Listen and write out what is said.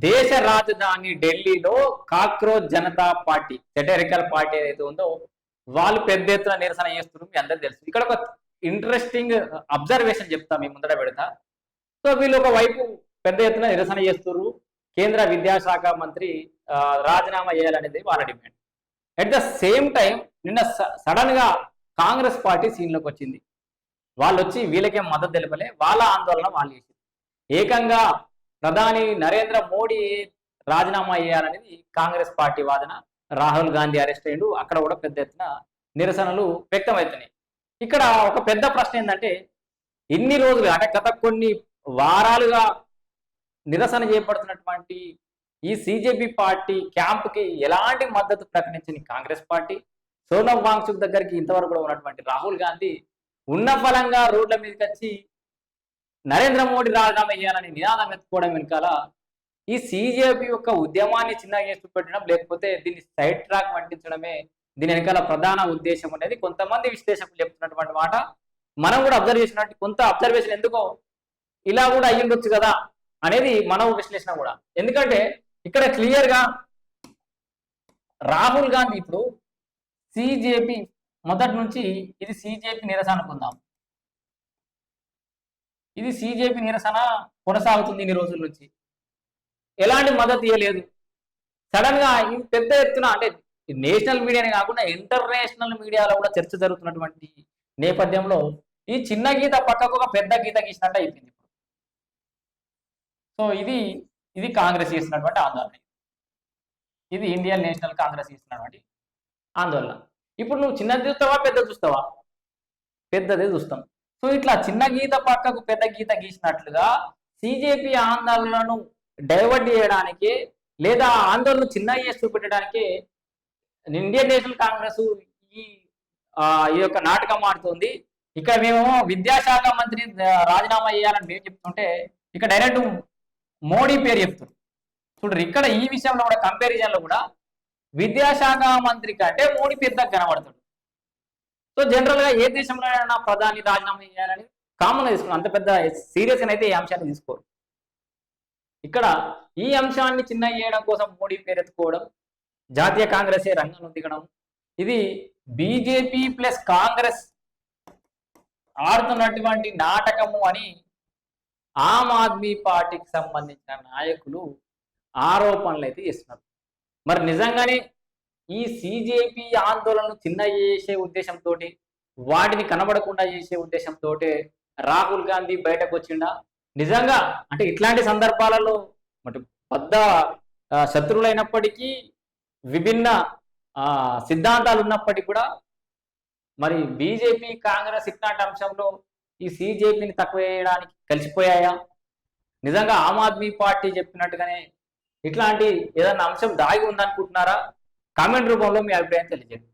దేశ రాజధాని ఢిల్లీలో cockroach Janata party satirical party ఏదైతే ఉందో వాళ్ళు పెద్ద ఎత్తున నిరసన చేస్తున్నారు. మీ అందరికి తెలుసు. ఇక్కడ ఒక ఇంట్రెస్టింగ్ అబ్జర్వేషన్ చెప్తా, మీ ముందర పెడతా. సో వీళ్ళు ఒక వైపు పెద్ద ఎత్తున నిరసన చేస్తున్నారు. కేంద్ర విద్యాశాఖ మంత్రి రాజీనామా చేయాలనేది వాళ్ళ demand. At the same time నిన్న సడన్ గా కాంగ్రెస్ పార్టీ సీన్లోకి వచ్చింది. వాళ్ళు వచ్చి వీళ్ళకేం మద్దతు తెలపలే, వాళ్ళ ఆందోళన వాళ్ళు చేసింది. ఏకంగా ప్రధాని నరేంద్ర మోడీ రాజీనామా చేయాలనేది కాంగ్రెస్ పార్టీ వాదన. రాహుల్ గాంధీ అరెస్ట్ అయ్యిండు. అక్కడ కూడా పెద్ద ఎత్తున నిరసనలు వ్యక్తమవుతున్నాయి. ఇక్కడ ఒక పెద్ద ప్రశ్న ఏంటంటే, ఇన్ని రోజులు అంటే గత కొన్ని వారాలుగా నిరసన చేపడుతున్నటువంటి ఈ సిజేపీ పార్టీ క్యాంప్కి ఎలాంటి మద్దతు ప్రకటించిన కాంగ్రెస్ పార్టీ, సోనమ్ వాంగ్చుక్ దగ్గరికి ఇంతవరకు కూడా ఉన్నటువంటి రాహుల్ గాంధీ ఉన్న ఫలంగా రోడ్ల మీదకి వచ్చి నరేంద్ర మోడీ రాజీనామా చేయాలని నినాదం ఎత్తుకోవడం వెనకాల ఈ సిజేపీ యొక్క ఉద్యమాన్ని చిన్నగా చేస్తూ పెట్టడం, లేకపోతే దీన్ని సైడ్ ట్రాక్ పట్టించడమే దీని వెనకాల ప్రధాన ఉద్దేశం అనేది కొంతమంది విశ్లేషకులు చెప్తున్నటువంటి మాట. మనం కూడా అబ్జర్వ్ చేసినట్టు కొంత అబ్జర్వేషన్ ఎందుకో ఇలా కూడా అయ్యుండొచ్చు కదా అనేది మన విశ్లేషణ కూడా. ఎందుకంటే ఇక్కడ క్లియర్ గా రాహుల్ గాంధీ ఇప్పుడు సిజేపీ మొదటి నుంచి ఇది సిజేపీ నిరసన అనుకుందాం, ఇది సిజేపీ నిరసన కొనసాగుతుంది ఇన్ని రోజుల నుంచి, ఎలాంటి మద్దతు ఇవ్వలేదు. సడన్ గా ఈ పెద్ద ఎత్తున అంటే నేషనల్ మీడియానే కాకుండా ఇంటర్నేషనల్ మీడియాలో కూడా చర్చ జరుగుతున్నటువంటి నేపథ్యంలో ఈ చిన్న గీత పక్కకు ఒక పెద్ద గీత గీసినట్టు అయిపోయింది. సో ఇది కాంగ్రెస్ చేస్తున్నటువంటి ఆందోళన, ఇది ఇండియన్ నేషనల్ కాంగ్రెస్ చేస్తున్నటువంటి ఆందోళన. ఇప్పుడు నువ్వు చిన్నది చూస్తావా పెద్దది చూస్తావా? పెద్దదే చూస్తాం. సో ఇట్లా చిన్న గీత పక్కకు పెద్ద గీత గీసినట్లుగా సిజేపీ ఆందోళనను డైవర్ట్ చేయడానికి లేదా ఆందోళన చిన్న చేసి చూపెట్టడానికి ఇండియన్ నేషనల్ కాంగ్రెస్ ఈ యొక్క నాటకం ఆడుతుంది. ఇక్కడ మేము విద్యాశాఖ మంత్రి రాజీనామా చేయాలని మేము చెప్తుంటే ఇక్కడ డైరెక్ట్ మోడీ పేరు చెప్తున్నారు. చూడరు ఇక్కడ ఈ విషయంలో కూడా కంపారిజన్ లో కూడా విద్యాశాఖ మంత్రి కంటే మోడీ పేరు దగ్గర కనబడతాడు. సో జనరల్ గా ఏ దేశంలో ప్రధాని రాజీనామా చేయాలని కామన్ గా తీసుకున్నాం, అంత పెద్ద సీరియస్ అయితే ఈ అంశాన్ని తీసుకోరు. ఇక్కడ ఈ అంశాన్ని చిన్న చేయడం కోసం మోడీ పేరెత్తుకోవడం, జాతీయ కాంగ్రెస్ రంగంలో దిగడం, ఇది బీజేపీ ప్లస్ కాంగ్రెస్ ఆడుతున్నటువంటి నాటకము అని ఆమ్ ఆద్మీ పార్టీకి సంబంధించిన నాయకులు ఆరోపణలు అయితే చేస్తున్నారు. మరి నిజంగానే ఈ సిజేపీ ఆందోళనను చిన్న చేసే ఉద్దేశంతో, వాటిని కనబడకుండా చేసే ఉద్దేశంతో రాహుల్ గాంధీ బయటకు వచ్చిండా? నిజంగా అంటే ఇట్లాంటి సందర్భాలలో మరి పెద్ద శత్రువులైనప్పటికీ విభిన్న సిద్ధాంతాలు ఉన్నప్పటికీ కూడా మరి బీజేపీ కాంగ్రెస్ ఇట్లాంటి అంశంలో ఈ సిజేపీని తక్కువ చేయడానికి కలిసిపోయాయా? నిజంగా ఆమ్ ఆద్మీ పార్టీ చెప్పినట్టుగానే ఇట్లాంటి ఏదన్నా అంశం దాగి ఉందనుకుంటున్నారా? కామెంట్ రూపంలో మీ అభిప్రాయం తెలియజేయండి.